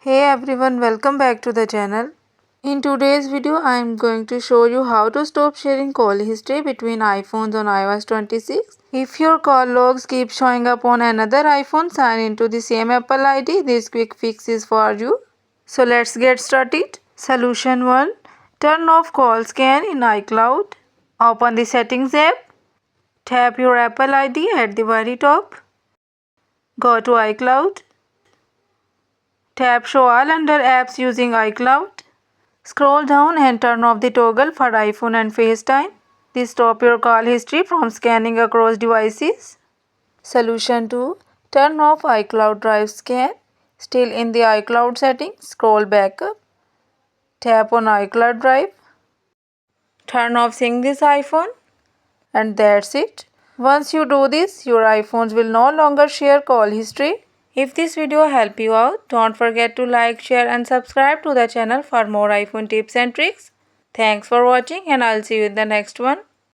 Hey everyone, welcome back to the channel. In today's video, I am going to show you how to stop sharing call history between iPhones on iOS 26. If your call logs keep showing up on another iPhone, sign into the same Apple ID. This quick fix is for you. So let's get started. Solution 1. Turn off call scan in iCloud. Open the settings app. Tap your Apple ID at the very top. Go to iCloud. Tap Show All under Apps using iCloud. Scroll down and turn off the toggle for iPhone and FaceTime. This stops your call history from scanning across devices. Solution 2. Turn off iCloud Drive Scan. Still in the iCloud settings, scroll back up. Tap on iCloud Drive. Turn off Sync this iPhone. And that's it. Once you do this, your iPhones will no longer share call history. If this video helped you out, don't forget to like, share and subscribe to the channel for more iPhone tips and tricks. Thanks for watching and I'll see you in the next one.